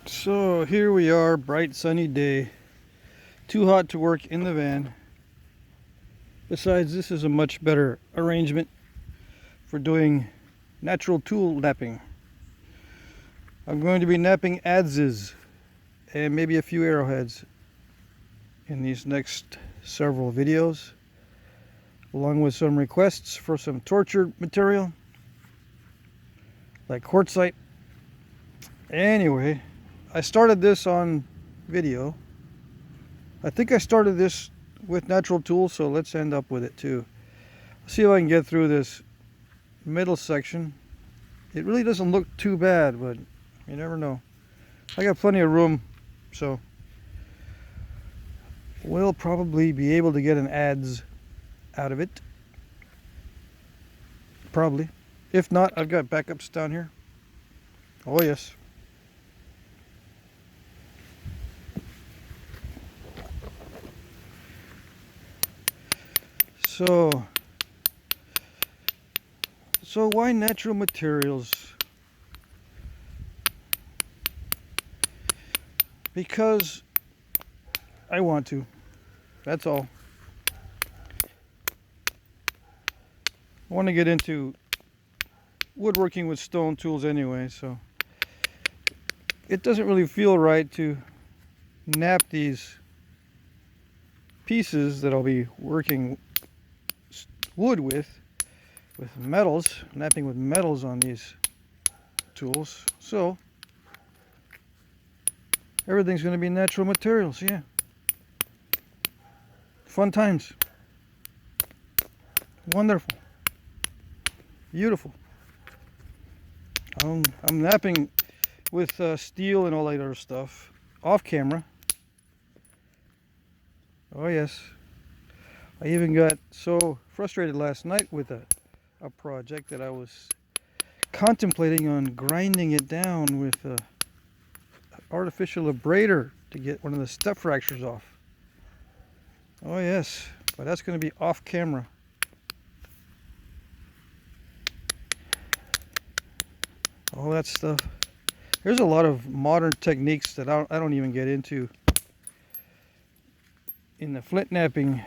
So here we are, bright sunny day. Too hot to work in the van. Besides, this is a much better arrangement for doing natural tool napping. I'm going to be napping adzes and maybe a few arrowheads in these next several videos, along with some requests for some tortured material like quartzite. Anyway, I started this on video. I think I started this with natural tools, so let's end up with it too. See if I can get through this middle section. It really doesn't look too bad, but you never know. I got plenty of room, so we'll probably be able to get an adze out of it. Probably. If not, I've got backups down here. Oh yes. So why natural materials? Because I want to. That's all. I want to get into woodworking with stone tools anyway, so it doesn't really feel right to nap these pieces that I'll be working wood with metals, napping with metals on these tools. So everything's going to be natural materials. Yeah, fun times. Wonderful, beautiful. I'm napping with steel and all that other stuff off camera. Oh yes. I even got so frustrated last night with a project that I was contemplating on grinding it down with an artificial abrader to get one of the step fractures off. Oh yes, but that's going to be off camera. All that stuff. There's a lot of modern techniques that I don't even get into in the Flintknapping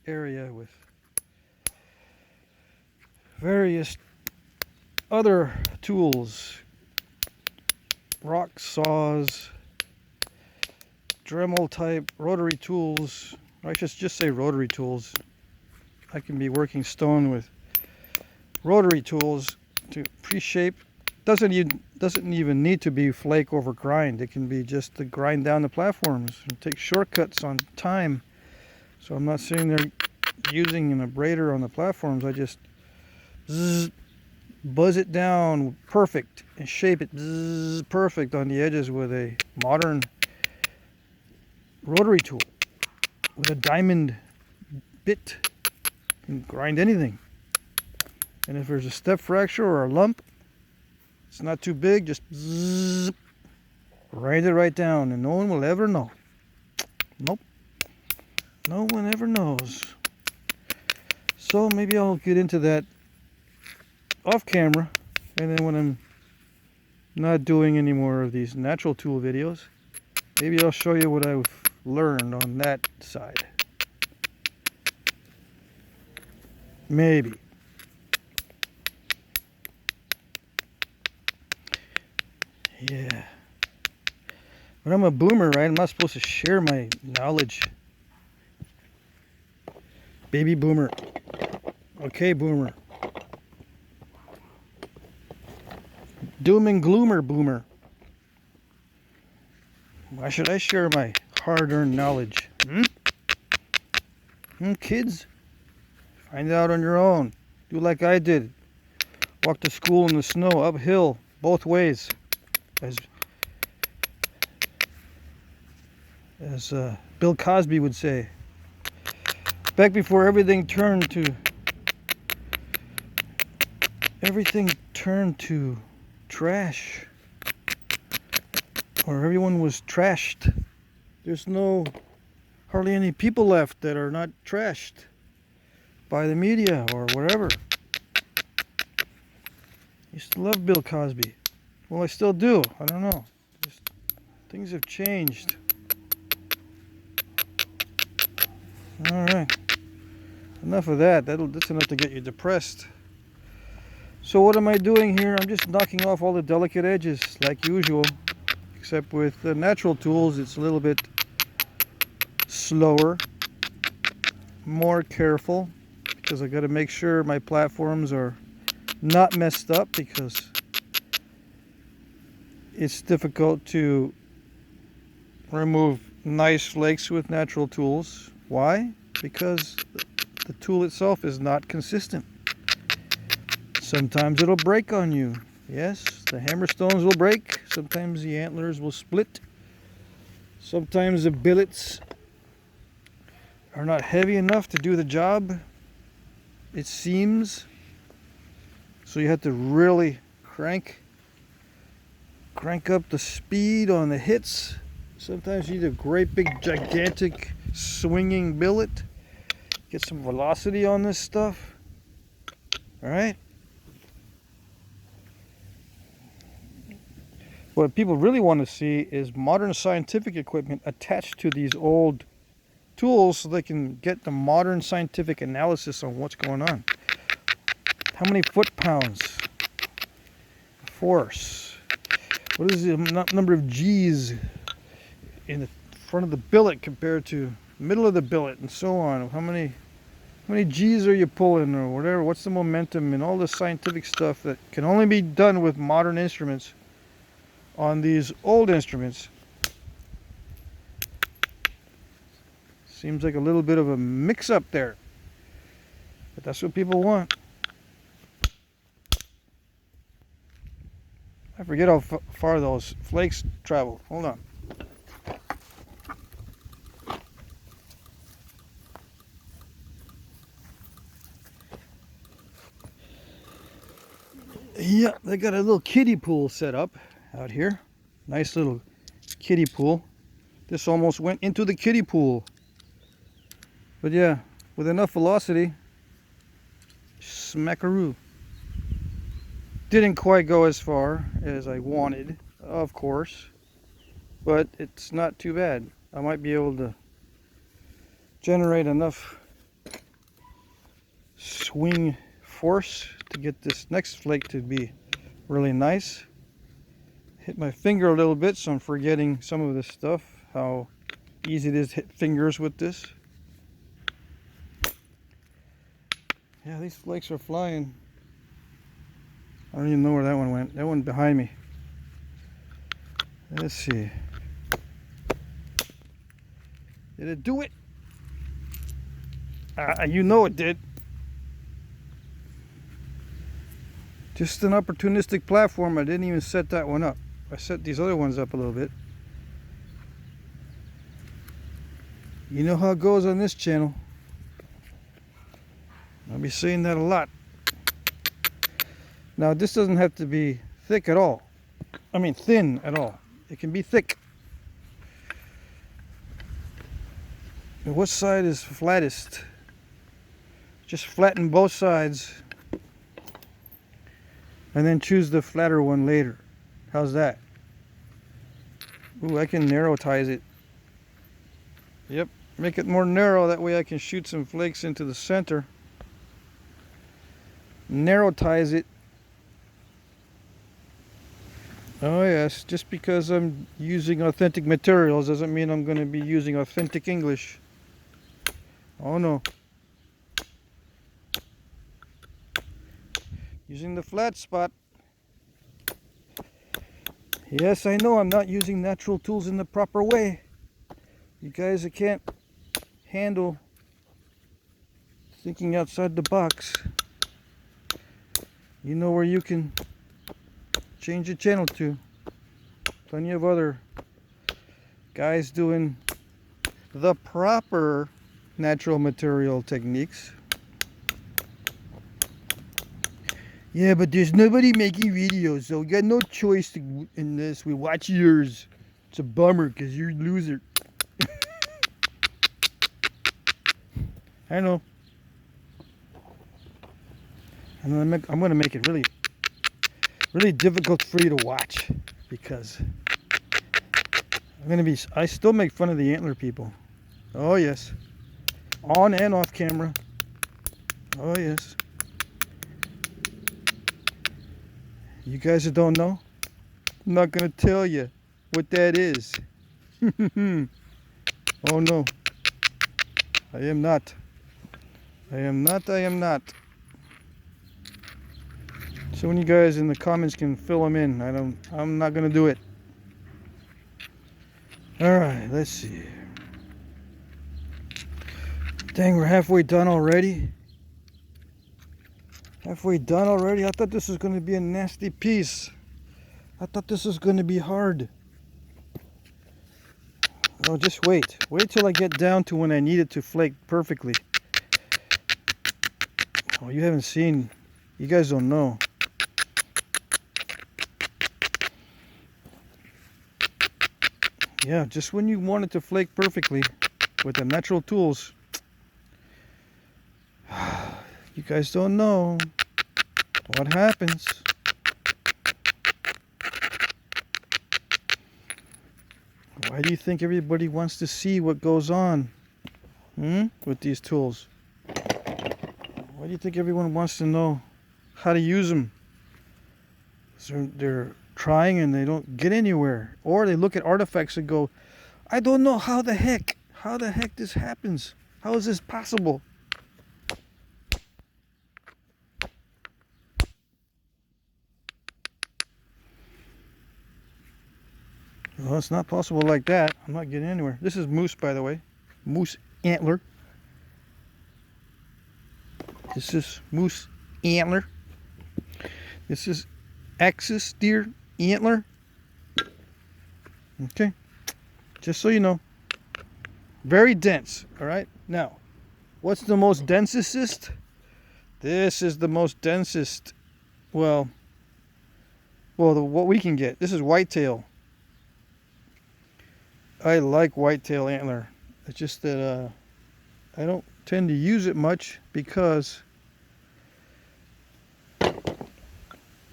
area with various other tools, rock saws, Dremel type rotary tools. I should just say rotary tools. I can be working stone with rotary tools to pre-shape. Doesn't even need to be flake over grind. It can be just to grind down the platforms and take shortcuts on time. So I'm not sitting there using an abrader on the platforms. I just buzz it down perfect and shape it perfect on the edges with a modern rotary tool with a diamond bit. You can grind anything. And if there's a step fracture or a lump, it's not too big, just grind it right down and no one will ever know. Nope. No one ever knows. So maybe I'll get into that off camera, and then when I'm not doing any more of these natural tool videos, maybe I'll show you what I've learned on that side. Maybe. Yeah. But I'm a boomer, right? I'm not supposed to share my knowledge. Baby boomer. Okay, boomer. Doom and gloomer boomer. Why should I share my hard-earned knowledge? Kids? Find out on your own. Do like I did. Walk to school in the snow, uphill, both ways. As Bill Cosby would say. Back before everything turned to trash, or everyone was trashed. There's hardly any people left that are not trashed by the media or whatever. Used to love Bill Cosby. Well, I still do. I don't know. Things have changed. Alright. Enough of that. That's enough to get you depressed. So what am I doing here? I'm just knocking off all the delicate edges like usual. Except with the natural tools, it's a little bit slower, more careful, because I got to make sure my platforms are not messed up, because it's difficult to remove nice flakes with natural tools. Why? Because the tool itself is not consistent. Sometimes it'll break on you. Yes, the hammer stones will break. Sometimes the antlers will split. Sometimes the billets are not heavy enough to do the job, it seems. So you have to really crank up the speed on the hits. Sometimes you need a great big gigantic swinging billet. Get some velocity on this stuff. Alright? What people really want to see is modern scientific equipment attached to these old tools so they can get the modern scientific analysis on what's going on. How many foot-pounds? Force. What is the number of G's in the front of the billet compared to middle of the billet and so on? How many G's are you pulling or whatever? What's the momentum and all this scientific stuff that can only be done with modern instruments on these old instruments? Seems like a little bit of a mix-up there, but that's what people want. I forget how far those flakes travel. Hold on. Yeah, they got a little kiddie pool set up out here. Nice little kiddie pool. This almost went into the kiddie pool. But yeah, with enough velocity, smackaroo. Didn't quite go as far as I wanted, of course, but it's not too bad. I might be able to generate enough swing force to get this next flake to be really nice. Hit my finger a little bit, so I'm forgetting some of this stuff, how easy it is to hit fingers with this. Yeah, these flakes are flying. I don't even know where that one went. That one behind me. Let's see. Did it do it? You know it did. Just an opportunistic platform. I didn't even set that one up. I set these other ones up a little bit. You know how it goes on this channel. I'll be saying that a lot. Now this doesn't have to be thick at all. I mean thin at all. It can be thick. And what side is flattest? Just flatten both sides and then choose the flatter one later. How's that? Ooh, I can narrow-tize it. Yep, make it more narrow, that way I can shoot some flakes into the center. Narrow-tize it. Oh yes, just because I'm using authentic materials doesn't mean I'm going to be using authentic English. Oh no. Using the flat spot. Yes, I know I'm not using natural tools in the proper way. You guys that can't handle thinking outside the box, you know where you can change your channel to. Plenty of other guys doing the proper natural material techniques. Yeah, but there's nobody making videos, so we got no choice in this. We watch yours. It's a bummer because you're a loser. I know. And I'm going to make it really difficult for you to watch, because I still make fun of the antler people. Oh yes. On and off camera. Oh yes. You guys that don't know, I'm not gonna tell you what that is. Oh no. I am not. I am not. So when you guys in the comments can fill them in, I'm not gonna do it. Alright, let's see. Dang, we're halfway done already. Halfway done already? I thought this was gonna be a nasty piece. I thought this was gonna be hard. Oh, just wait. Wait till I get down to when I need it to flake perfectly. Oh, you haven't seen. You guys don't know. Yeah, just when you want it to flake perfectly with the natural tools. You guys don't know what happens. Why do you think everybody wants to see what goes on with these tools? Why do you think everyone wants to know how to use them? They're trying and they don't get anywhere. Or they look at artifacts and go, I don't know how the heck this happens. How is this possible? Well, it's not possible like that. I'm not getting anywhere. This is moose, by the way. Moose antler. This is moose antler. This is axis deer antler. Okay. Just so you know. Very dense. Alright. Now, what's the most densest? This is the most densest. Well, what we can get. This is whitetail. I like whitetail antler. It's just that I don't tend to use it much because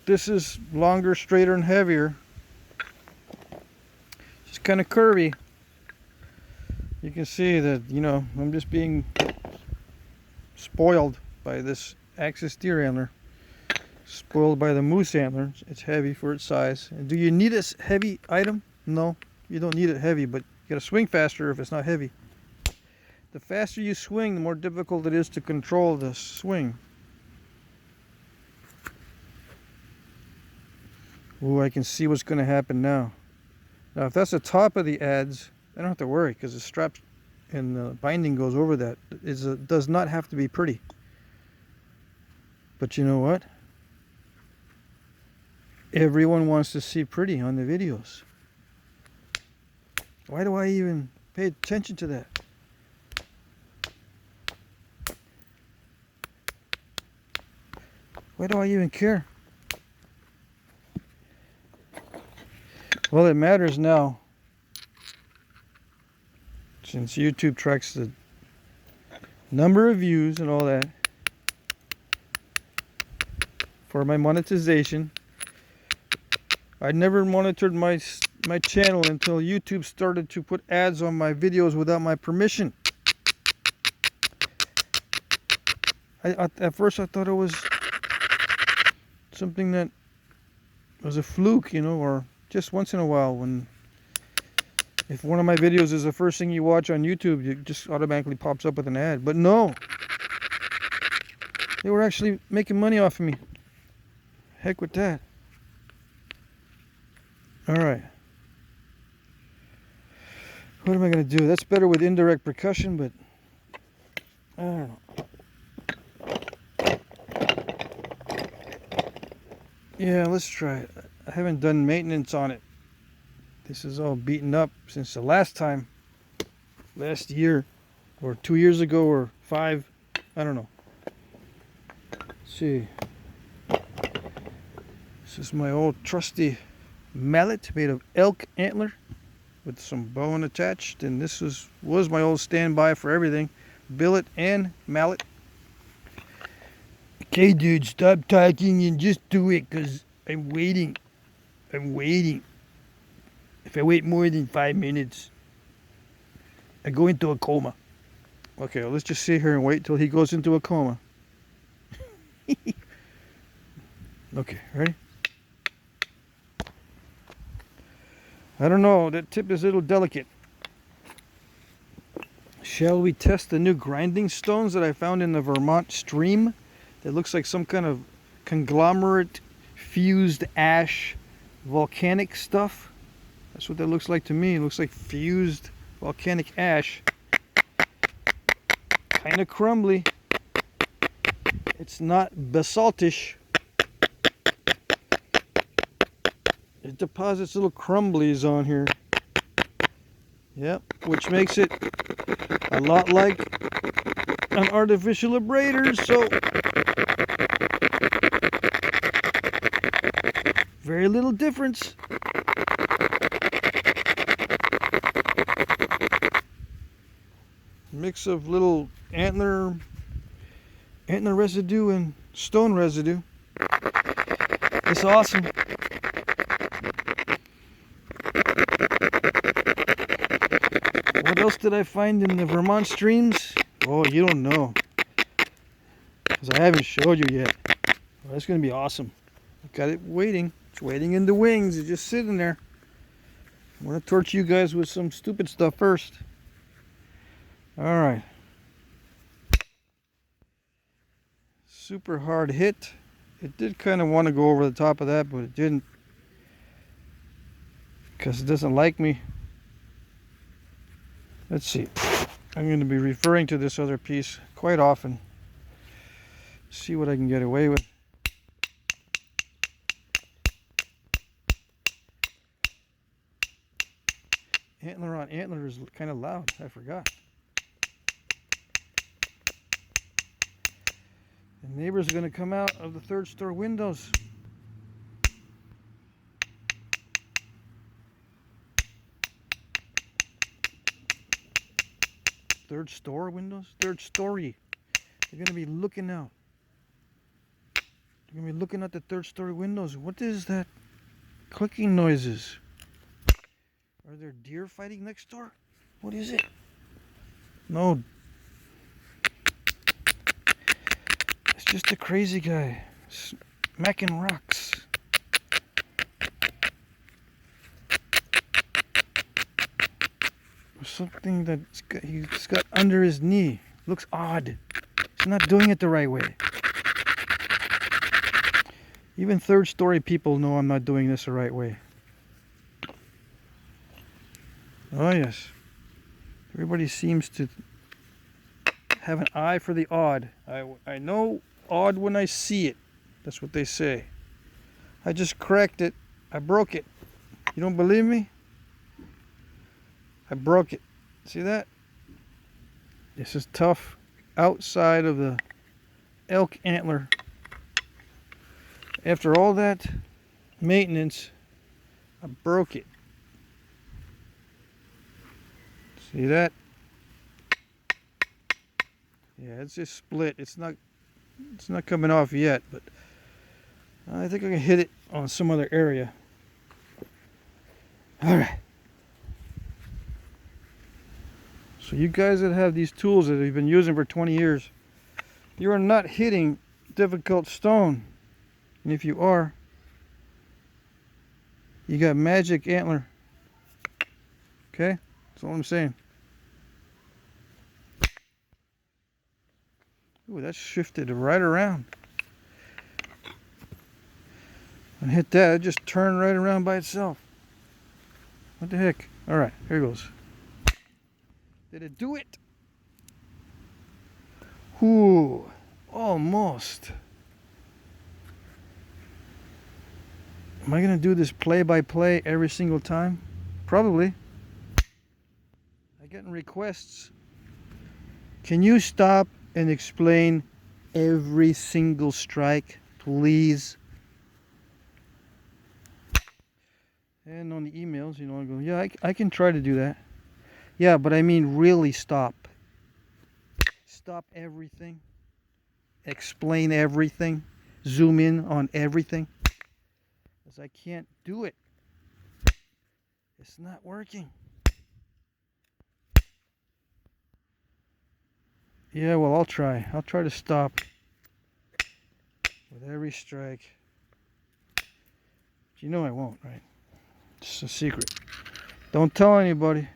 this is longer, straighter, and heavier. It's kind of curvy. You can see that, you know, I'm just being spoiled by this axis deer antler. Spoiled by the moose antler. It's heavy for its size. Do you need a heavy item? No. You don't need it heavy, but you gotta swing faster if it's not heavy. The faster you swing, the more difficult it is to control the swing. Ooh, I can see what's gonna happen now. Now, if that's the top of the adze, I don't have to worry because the straps and the binding goes over that. It does not have to be pretty. But you know what? Everyone wants to see pretty on the videos. Why do I even pay attention to that? Why do I even care? Well, it matters now. Since YouTube tracks the number of views and all that for my monetization. I never monitored my channel until YouTube started to put ads on my videos without my permission. At first I thought it was something that was a fluke, you know, or just once in a while when if one of my videos is the first thing you watch on YouTube, it just automatically pops up with an ad. But no, they were actually making money off of me. Heck with that. Alright. What am I going to do? That's better with indirect percussion, but I don't know. Yeah, let's try it. I haven't done maintenance on it. This is all beaten up since the last time. Last year, or 2 years ago, or 5. I don't know. Let's see. This is my old trusty mallet made of elk antler with some bone attached, and this was my old standby for everything, billet and mallet. Okay, dude, stop talking and just do it, because I'm waiting. If I wait more than 5 minutes, I go into a coma. Okay, well, let's just sit here and wait till he goes into a coma. Okay, ready? I don't know, that tip is a little delicate. Shall we test the new grinding stones that I found in the Vermont stream? That looks like some kind of conglomerate fused ash volcanic stuff. That's what that looks like to me. It looks like fused volcanic ash. Kind of crumbly. It's not basaltish. It deposits little crumblies on here. Yep, which makes it a lot like an artificial abrader, so very little difference. Mix of little antler residue and stone residue. It's awesome. What else did I find in the Vermont streams? Oh, you don't know, because I haven't showed you yet. Well, that's going to be awesome. I've got it waiting. It's waiting in the wings. It's just sitting there. I want to torch you guys with some stupid stuff first. Alright. Super hard hit. It did kind of want to go over the top of that, but it didn't. Because it doesn't like me. Let's see. I'm going to be referring to this other piece quite often. See what I can get away with. Antler on antler is kind of loud. I forgot. The neighbors are going to come out of the third store windows. Third store windows? Third story. They're going to be looking out. They're going to be looking at the third story windows. What is that clicking noises? Are there deer fighting next door? What is it? No. It's just a crazy guy smacking rocks. Something that he's got under his knee. Looks odd. He's not doing it the right way. Even third story people know I'm not doing this the right way. Oh yes. Everybody seems to have an eye for the odd. I know odd when I see it. That's what they say. I just cracked it. I broke it. You don't believe me? I broke it. See that? This is tough outside of the elk antler. After all that maintenance, I broke it. See that? Yeah, it's just split. It's not coming off yet, but I think I can hit it on some other area. All right. So you guys that have these tools that you've been using for 20 years, you are not hitting difficult stone. And if you are, you got magic antler. Okay? That's all I'm saying. Ooh, that shifted right around. And hit that, it just turned right around by itself. What the heck? Alright, here goes. Did it do it? Ooh, almost. Am I going to do this play by play every single time? Probably. I'm getting requests. Can you stop and explain every single strike, please? And on the emails, you know, I go, yeah, I can try to do that. Yeah, but I mean really stop. Stop everything. Explain everything. Zoom in on everything. Because I can't do it. It's not working. Yeah, well, I'll try. I'll try to stop with every strike. But you know I won't, right? It's a secret. Don't tell anybody.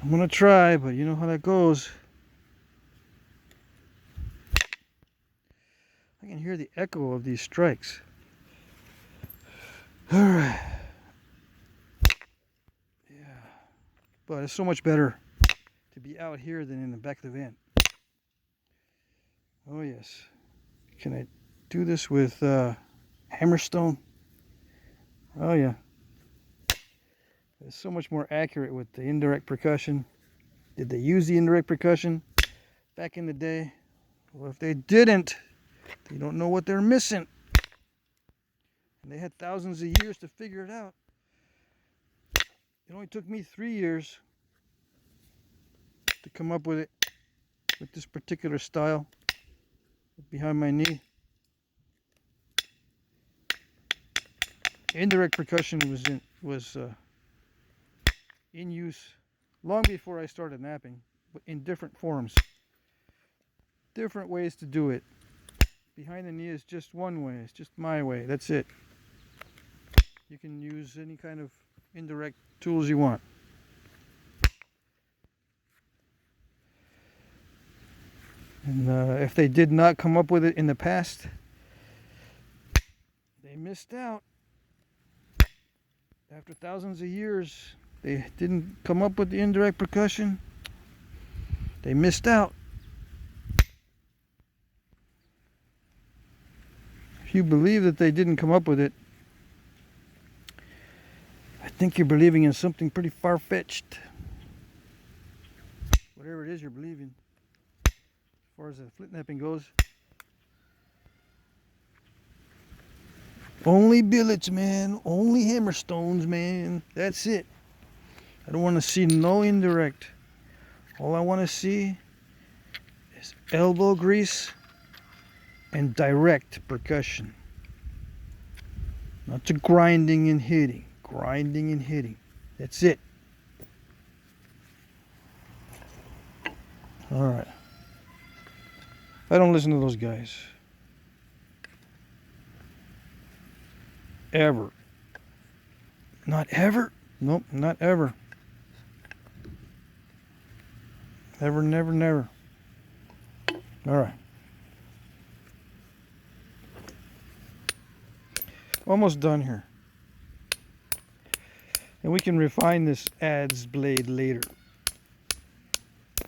I'm gonna try, but you know how that goes. I can hear the echo of these strikes. Alright. Yeah. But it's so much better to be out here than in the back of the van. Oh yes. Can I do this with hammerstone? Oh yeah. It's so much more accurate with the indirect percussion. Did they use the indirect percussion back in the day? Well, if they didn't, they don't know what they're missing. And they had thousands of years to figure it out. It only took me 3 years to come up with it, with this particular style behind my knee. Indirect percussion was in use long before I started napping, but in different forms. Different ways to do it. Behind the knee is just one way. It's just my way. That's it. You can use any kind of indirect tools you want. And if they did not come up with it in the past, they missed out. After thousands of years, they didn't come up with the indirect percussion. They missed out. If you believe that they didn't come up with it, I think you're believing in something pretty far-fetched. Whatever it is you're believing, as far as the Flintknapping goes. Only billets, man. Only hammerstones, man. That's it. I don't want to see no indirect. All I want to see is elbow grease and direct percussion. Not to grinding and hitting. Grinding and hitting. That's it. Alright. I don't listen to those guys. Ever. Not ever? Nope, not ever. Ever, never, never. Alright. Almost done here. And we can refine this Adze blade later.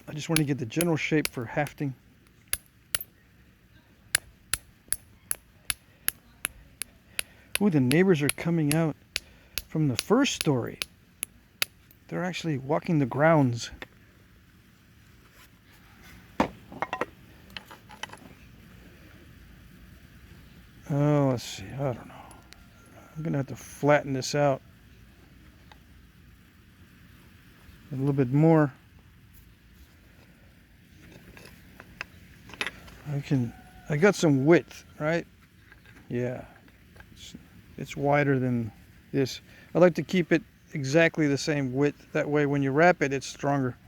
I just want to get the general shape for hafting. Ooh, the neighbors are coming out from the first story. They're actually walking the grounds. Oh, let's see. I don't know. I'm going to have to flatten this out a little bit more. I got some width, right? Yeah. It's wider than this. I like to keep it exactly the same width. That way when you wrap it, it's stronger.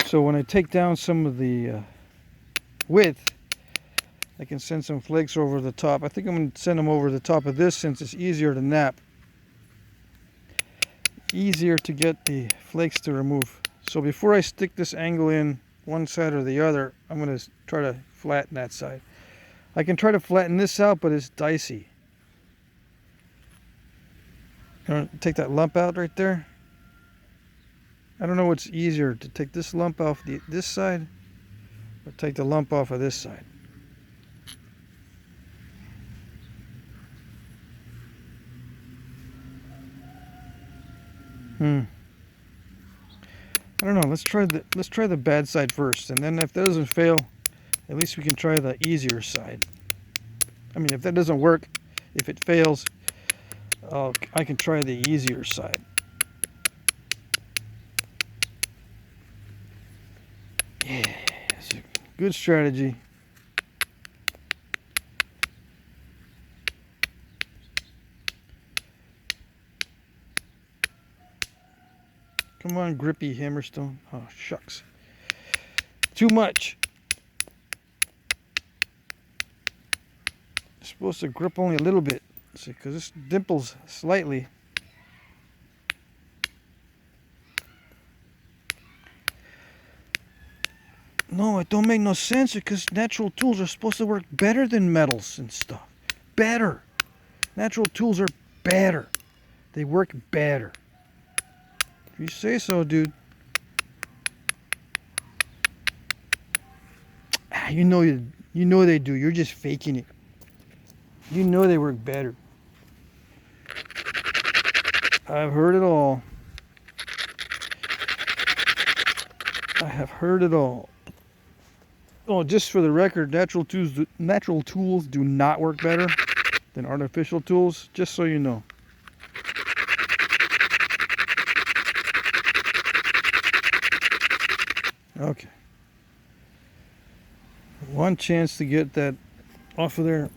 So when I take down some of the width, I can send some flakes over the top. I think I'm going to send them over the top of this since it's easier to nap. Easier to get the flakes to remove. So before I stick this angle in one side or the other, I'm going to try to flatten that side. I can try to flatten this out, but it's dicey. Take that lump out right there. I don't know what's easier, to take this lump off this side or take the lump off of this side. I don't know. Let's try the bad side first, and then if that doesn't fail, at least we can try the easier side. I mean, if that doesn't work, if it fails, I can try the easier side. Yeah, it's a good strategy. Come on, grippy hammerstone. Oh, shucks. Too much. It's supposed to grip only a little bit. See, because this dimples slightly. No, it don't make no sense because natural tools are supposed to work better than metals and stuff. Better. Natural tools are better. They work better. If you say so, dude. You know they do. You're just faking it. You know they work better. I've heard it all. I have heard it all. Oh, just for the record, natural tools do not work better than artificial tools, just so you know. Okay. One chance to get that off of there.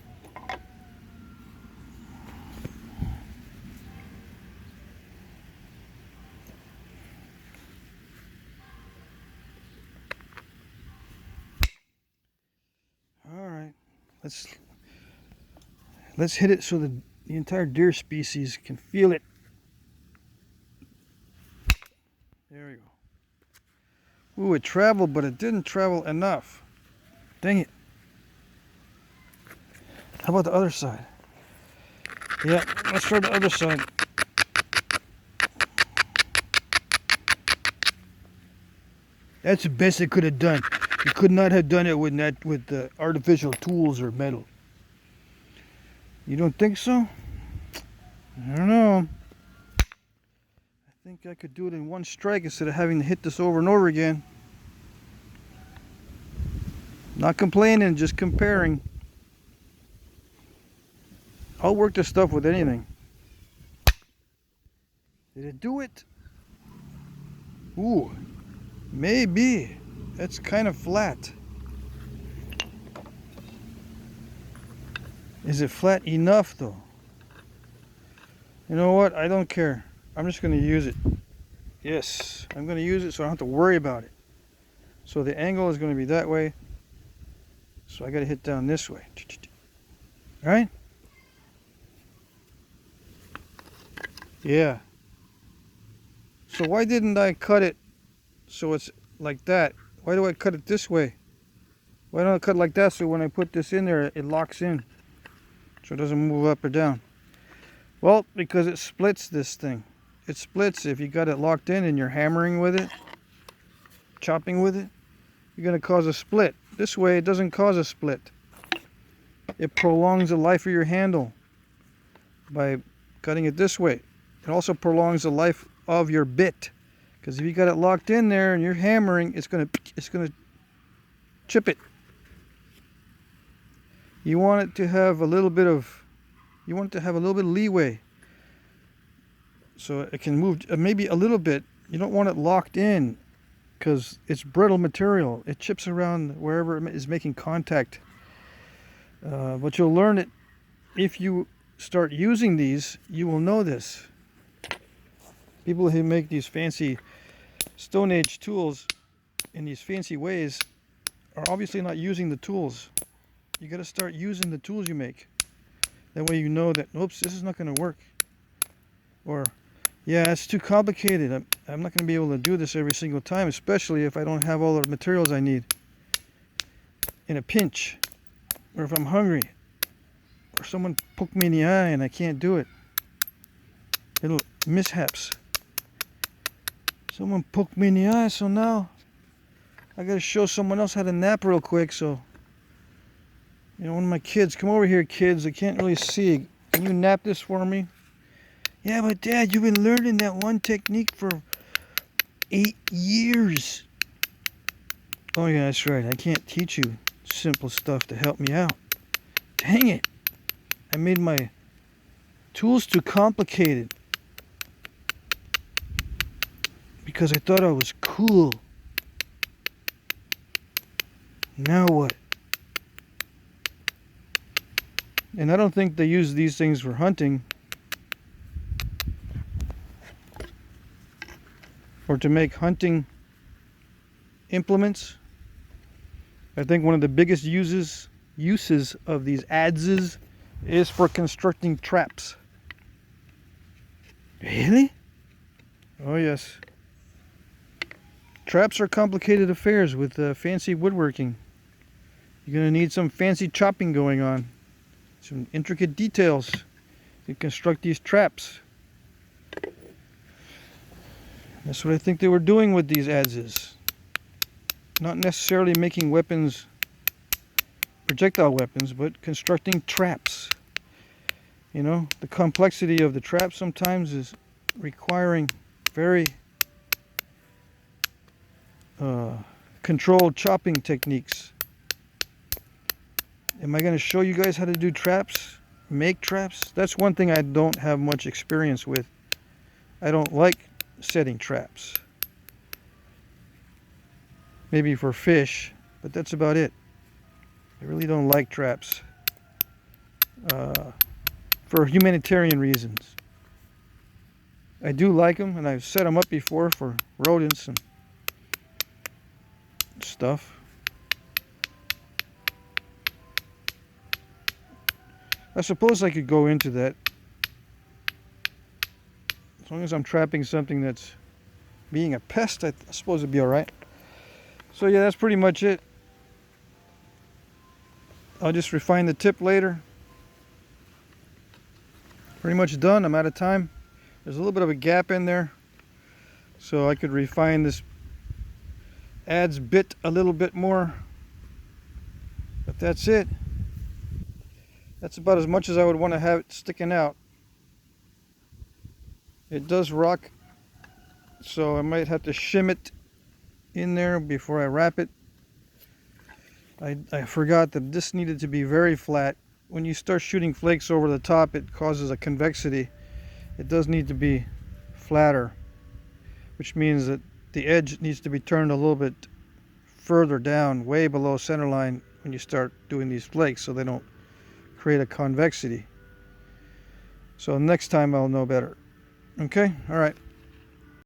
Let's hit it so the entire deer species can feel it. There we go. Ooh, it traveled, but it didn't travel enough. Dang it. How about the other side? Yeah, let's try the other side. That's the best it could have done. You could not have done it with the artificial tools or metal. You don't think so? I don't know. I think I could do it in one strike instead of having to hit this over and over again. Not complaining, just comparing. I'll work this stuff with anything. Did it do it? Ooh, maybe. That's kind of flat. Is it flat enough though? You know what? I don't care. I'm just going to use it. Yes, I'm going to use it so I don't have to worry about it. So the angle is going to be that way. So I got to hit down this way. All right? Yeah. So why didn't I cut it so it's like that? Why do I cut it this way? Why don't I cut it like that so when I put this in there it locks in? So it doesn't move up or down. Well, because it splits this thing. It splits if you got it locked in and you're hammering with it, chopping with it, you're going to cause a split. This way it doesn't cause a split. It prolongs the life of your handle by cutting it this way. It also prolongs the life of your bit. Because if you got it locked in there and you're hammering, it's going to chip it. You want it to have a little bit of leeway. So it can move maybe a little bit. You don't want it locked in because it's brittle material. It chips around wherever it is making contact. But you'll learn it if you start using these. You will know this. People who make these fancy Stone Age tools in these fancy ways are obviously not using the tools. You got to start using the tools you make. That way you know that, oops, this is not going to work. Or, yeah, it's too complicated. I'm not going to be able to do this every single time, especially if I don't have all the materials I need in a pinch. Or if I'm hungry. Or someone poked me in the eye and I can't do it. Little mishaps. Someone poked me in the eye, so now I got to show someone else how to nap real quick, so... You know, one of my kids, come over here, kids. I can't really see. Can you nap this for me? Yeah, but Dad, you've been learning that one technique for 8 years. Oh, yeah, that's right. I can't teach you simple stuff to help me out. Dang it. I made my tools too complicated. Because I thought I was cool. Now what? And I don't think they use these things for hunting. or to make hunting implements. I think one of the biggest uses of these adzes is for constructing traps. Really? Oh yes. Traps are complicated affairs with fancy woodworking. You're going to need some fancy chopping going on. Some intricate details to construct these traps. That's what I think they were doing with these adzes. Not necessarily making weapons, projectile weapons, but constructing traps. You know, the complexity of the trap sometimes is requiring very controlled chopping techniques. Am I going to show you guys how to do traps? Make traps? That's one thing I don't have much experience with. I don't like setting traps. Maybe for fish, but that's about it. I really don't like traps for humanitarian reasons. I do like them, and I've set them up before for rodents and stuff. I suppose I could go into that. As long as I'm trapping something that's being a pest, I suppose it'd be alright. So yeah, that's pretty much it. I'll just refine the tip later. Pretty much done. I'm out of time. There's a little bit of a gap in there, so I could refine this adze bit a little bit more. But that's it. That's about as much as I would want to have it sticking out. It does rock, so I might have to shim it in there before I wrap it. I forgot that this needed to be very flat. When you start shooting flakes over the top, it causes a convexity. It does need to be flatter, which means that the edge needs to be turned a little bit further down, way below center line when you start doing these flakes, so they don't create a convexity. So next time I'll know better. Okay, all right.